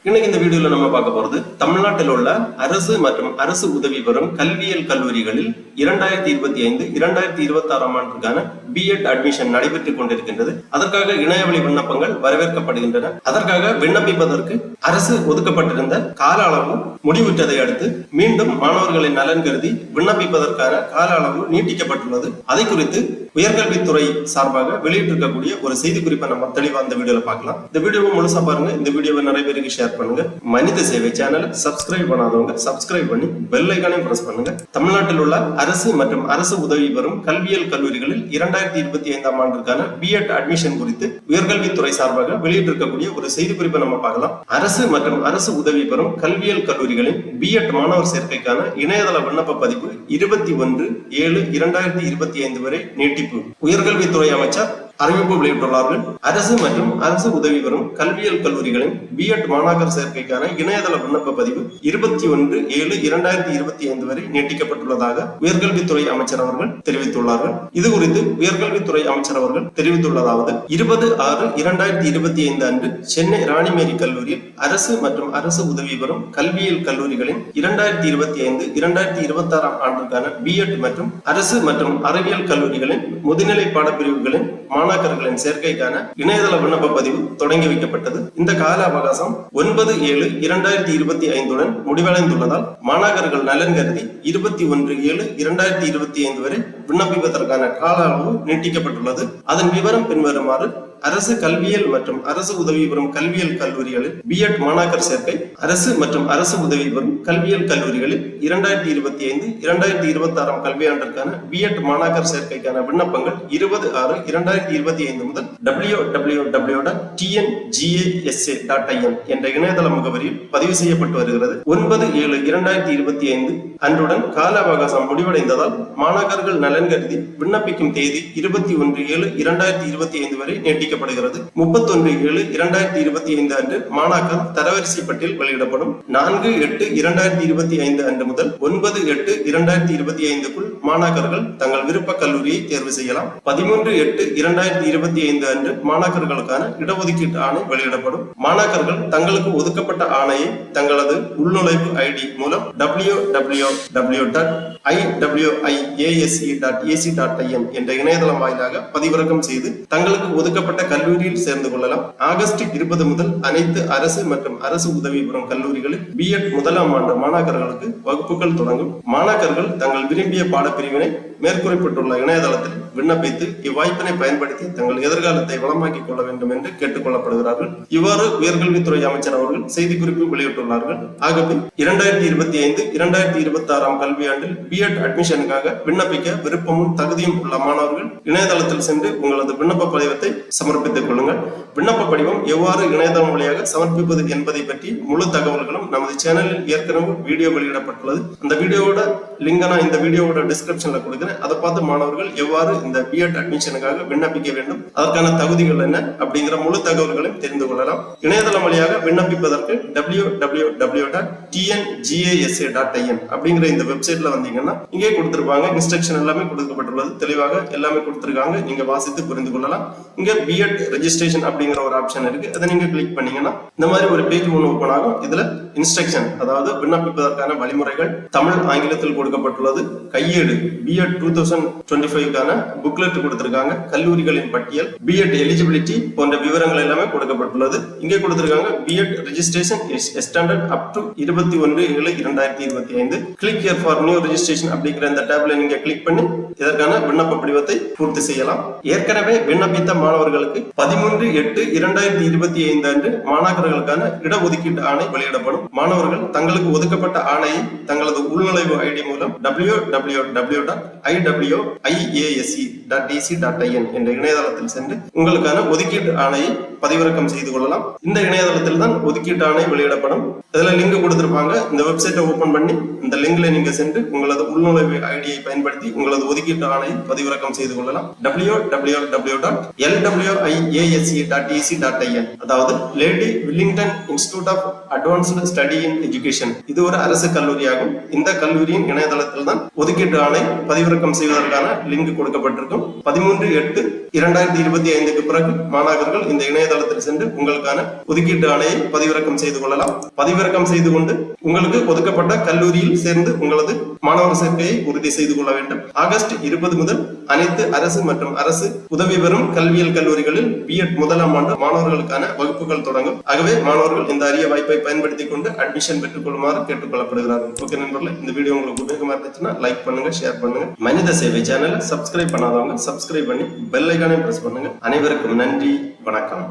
இன்னைக்கு இந்த வீடியோல நம்ம பார்க்க போறது தமிழ்நாட்டில் உள்ள அரசு மற்றும் அரசு உதவி பெறும் கல்வியியல் கல்லூரிகளில் 2025-2026 ஆண்டுக்கான பிஎட் அட்மிஷன் நடைபெற்றுக் கொண்டிருக்கின்றது. அதற்காக இணையவழி விண்ணப்பங்கள் வரவேற்கப்படுகின்றன. அதற்காக விண்ணப்பிப்பதற்கு அரசு ஒதுக்கப்பட்டிருந்த கால அளவு முடிவுற்றதை அடுத்து மீண்டும் மாணவர்களின் நலன் கருதி விண்ணப்பிப்பதற்கான கால அளவு நீட்டிக்கப்பட்டுள்ளது. அதை குறித்து உயர்கல்வித்துறை சார்பாக வெளியிட்டிருக்கக்கூடிய ஒரு செய்தி குறிப்பை நம்ம தெளிவா இந்த வீடியோல பார்க்கலாம். இந்த வீடியோவை முழுசா பாருங்க. இந்த வீடியோவை நிறைய பேருக்கு ஷேர் பண்ணுங்க. மனித சேவை சேனலை சப்ஸ்கிரைப் பண்ணாதவங்க சப்ஸ்கிரைப் பண்ணி பெல் ஐகானையும் பிரஸ் பண்ணுங்க. தமிழ்நாட்டில் உள்ள அரசு மற்றும் அரசு உதவி பெறும் கல்வியியல் கல்லூரிகளில் 2025 ஆண்டிற்கான பிஎட் அட்மிஷன் குறித்து உயர்கல்வித்துறை சார்பாக வெளியிட்டிருக்கக்கூடிய ஒரு செய்தி குறிப்பை நம்ம பார்க்கலாம். அரசு மற்றும் அரசு உதவி பெறும் கல்வியியல் கல்லூரிகளின் பிஎட் மாணவர் சேர்க்கைக்கான இணையதள விண்ணப்ப பதிப்பு 21/7/2025 வரை நீட்டிப்பு. உயர்கல்வித்துறை அமைச்சர் அறிவிப்பு வெளியிட்டுள்ளார்கள். அரசு மற்றும் அரசு உதவி பெறும் கல்வியியல் கல்லூரிகளின் பிஎட் மாணாக்கர் சேர்க்கைக்கான இணையதள விண்ணப்ப பதிவு 21/7/2025 வரை நீட்டிக்கப்பட்டுள்ளதாக உயர்கல்வித்துறை அமைச்சர் அவர்கள் தெரிவித்துள்ளார்கள். இது குறித்து உயர்கல்வித்துறை அமைச்சர் அவர்கள் தெரிவித்துள்ளதாவது: 20/6/2025 அன்று சென்னை ராணிமேரி கல்லூரியில் அரசு மற்றும் அரசு உதவி பெறும் கல்வியியல் கல்லூரிகளின் 2025-2026 ஆண்டுக்கான பிஎட் மற்றும் அரசு மற்றும் அறிவியல் கல்லூரிகளின் முதுநிலை பாடப்பிரிவுகளின் மாணாக்கர்களின் சேர்க்கைக்கான இணையதள விண்ணப்ப பதிவு தொடங்கி வைக்கப்பட்டது. இந்த கால அவகாசம் 9/7/2025 முடிவடைந்துள்ளதால் மாணாக்கர்கள் நலன் கருதி 21/7/2025 வரை விண்ணப்பிப்பதற்கான கால அளவு நீட்டிக்கப்பட்டுள்ளது. அதன் விவரம் பின்வருமாறு: அரசு கல்வியியல் மற்றும் அரசு உதவி பெறும் கல்வியியல் கல்லூரிகளில் பிஎட் மாணாக்கர் சேர்க்கை. அரசு மற்றும் அரசு உதவி பெறும் கல்வியியல் கல்லூரிகளில் 2025-2026 கல்வியாண்டிற்கான பிஎட் மாணாக்கர் சேர்க்கைக்கான விண்ணப்பங்கள் 20/6/2025 முதல் www.tngasa.in என்ற இணையதள முகவரியில் பதிவு செய்யப்பட்டு வருகிறது. 9/7/2025 அன்றுடன் கால அவகாசம் முடிவடைந்ததால் மாணாக்கர்கள் நலன் கருதி விண்ணப்பிக்கும் தேதி 21/7/2025 வரை நீட்டிக்கப்படுகிறது. 31/7/2025 அன்று மாணாக்கர் தரவரிசை பட்டியல் வெளியிடப்படும். 4/8/2025 அன்று முதல் 9/8/2025 மாணாக்கர்கள் தங்கள் விருப்ப கல்லூரியை தேர்வு செய்யலாம். 13/8/2025 அன்று மாணாக்கர்களுக்கான இடஒதுக்கீட்டு ஆணை வெளியிடப்படும். மாணாக்கர்கள் தங்களுக்கு ஒதுக்கப்பட்ட ஆணையை தங்களது உள்நுழைவு ஐடி மூலம் www.iwise.ac.in என்ற இணையதளம் வாயிலாக பதிவிறக்கம் செய்து தங்களுக்கு ஒதுக்கப்பட்ட கல்லூரியில் சேர்ந்து கொள்ளலாம். ஆகஸ்ட் 20 முதல் அனைத்து அரசு மற்றும் அரசு உதவி பெறும் கல்லூரிகளில் பிஎட் முதலாம் ஆண்டு மாணாக்கர்களுக்கு வகுப்புகள் தொடங்கும். மாணாக்கர்கள் தங்கள் விரும்பிய பாடப்பிரிவினை மேற்குறிப்பிட்டுள்ள இணையதளத்தில் விண்ணப்பித்து இவ்வாய்ப்பினை பயன்படுத்தி தங்கள் எதிர்காலத்தை வளமாக்கிக் கொள்ள வேண்டும் என்று கேட்டுக் கொள்ளப்படுகிறார்கள். இவ்வாறு உயர்கல்வித்துறை அமைச்சர் அவர்கள் செய்திக்குறிப்பு வெளியிட்டுள்ளார்கள். ஆகவே 2025-2026 கல்வியாண்டில் பிஎட் அட்மிஷனுக்காக விண்ணப்பிக்க விருப்பமும் தகுதியும் உள்ள மாணவர்கள் இணையதளத்தில் சென்று உங்களது விண்ணப்ப படிவத்தை சமர்ப்பித்துக் கொள்ளுங்கள். விண்ணப்ப படிவம் எவ்வாறு இணையதளம் வழியாக சமர்ப்பிப்பது என்பதை பற்றி முழு தகவல்களும் நமது சேனலில் ஏற்கனவே வீடியோ வெளியிடப்பட்டுள்ளது. அந்த வீடியோவோட லிங்கை நான் இந்த வீடியோவோட டிஸ்கிரிப்ஷன்ல கொடுக்கிறேன். அதை பார்த்து மாணவர்கள் எவ்வாறு இந்த பிஎட் அட்மிஷனுக்காக விண்ணப்பிக்க வேண்டும், அதற்கான தகுதிகள் என்ன அப்படிங்கிற முழு தகவல்களையும் தெரிந்து கொள்ளலாம். இணையதளம் வழியாக விண்ணப்பிப்பதற்கு www.tngasa.in அப்படிங்கிற இந்த வெப்சைட்ல வந்தீங்கன்னா இங்கே கொடுத்திருப்பாங்க. இன்ஸ்ட்ரக்ஷன் எல்லாமே கொடுக்கப்பட்டுள்ளது. தெளிவாக எல்லாமே கொடுத்திருக்காங்க. நீங்க வாசித்து புரிந்து கொள்ளலாம். இங்க பிஎட் ரெஜிஸ்ட்ரேஷன் அப்படிங்கிற ஒரு ஆப்ஷன் இருக்கு. அதை நீங்க கிளிக் பண்ணீங்கன்னா இந்த மாதிரி ஒரு பேஜ் ஒன்று ஓபன் ஆகும். இதுல இன்ஸ்ட்ரக்ஷன், அதாவது விண்ணப்பிப்பதற்கான வழிமுறைகள் தமிழ் ஆங்கிலத்தில் கொடுக்கப்பட்டுள்ளது. கையேடு பிஎட் 2025 புக்லெட் கொடுத்திருக்காங்க. கல்லூரிகளின் பட்டியல், பிஎட் எலிஜிபிலிட்டி போன்ற விவரங்கள் எல்லாமே கொடுக்கப்பட்டுள்ளது. இங்கே கொடுத்திருக்காங்க BEd registration is extended up to 21/7/2025. Click here for new registration அப்படிங்கிற இந்த டேப்ல நீங்க கிளிக் பண்ணி இதற்கான விண்ணப்ப படிவத்தை பூர்த்தி செய்யலாம். ஏற்கனவே விண்ணப்பித்த மாணவர்களுக்கு 13/8/2025 அன்று மாணாக்கர்களுக்கான இடஒதுக்கீட்டு ஆணை வெளியிடப்படும். மாணவர்கள் தங்களுக்கு ஒதுக்கப்பட்ட ஆணையை தங்களது உள்நுழைவு ஐடி மூலம் www.iwise.ac.in என்ற இணையதளத்தில் சென்று உங்களுக்கான ஒதுக்கீட்டு ஆணையை பதிவிறக்கம் செய்து கொள்ளலாம். இந்த இணையதளத்தில் தான் ஒதுக்கீட்டு ஆணை வெளியிடப்படும். இதுல லிங்க் கொடுத்திருப்பாங்க. இந்த வெப்சைட்டை ஓபன் பண்ணி இந்த லிங்க்ல நீங்க சென்று உங்களது உள்நுழைவு ஐடியை பயன்படுத்தி உங்களது ஒதுக்கீட்டு ஆணையை பதிவிறக்கம் செய்து கொள்ளலாம். www.lwiase.ac.in அதாவது Lady Willingdon Institute of Advanced Study in Education. இது ஒரு அரசு கல்லூரியாகும். இந்த கல்லூரியின் இணைய இணையதளத்தில் தான் ஒதுக்கீட்டு ஆணை பதிவிறக்கம் செய்வதற்கான லிங்க் கொடுக்கப்பட்டிருக்கும். 13/8/2025 பிறகு மாணாக்கர்கள் இந்த இணையதளத்தில் சென்று உங்களுக்கான ஒதுக்கீட்டு ஆணையை பதிவிறக்கம் செய்து கொள்ளலாம். பதிவிறக்கம் செய்து கொண்டு உங்களுக்கு ஒதுக்கப்பட்ட கல்லூரியில் சேர்ந்து உங்களது மாணவர் சேர்க்கையை உறுதி செய்து கொள்ள வேண்டும். ஆகஸ்ட் 20 முதல் அனைத்து அரசு மற்றும் அரசு உதவி பெறும் கல்வியியல் கல்லூரிகளில் பிஎட் முதலாம் ஆண்டு மாணவர்களுக்கான வகுப்புகள் தொடங்கும். ஆகவே மாணவர்கள் இந்த அரிய வாய்ப்பை பயன்படுத்திக் கொண்டு அட்மிஷன் பெற்றுக் கொள்ளுமாறு கேட்டுக் கொள்ளப்படுகிறார்கள். ஓகே நண்பர்களே, இந்த வீடியோ உங்களுக்கு உபயோகமா இருந்துச்சுன்னா லைக் பண்ணுங்க, ஷேர் பண்ணுங்க. மனித சேவை சேனலை சப்ஸ்கிரைப் பண்ணாதவங்க சப்ஸ்கிரைப் பண்ணி பெல் ஐகானை பிரஸ் பண்ணுங்க. அனைவருக்கும் நன்றி, வணக்கம்.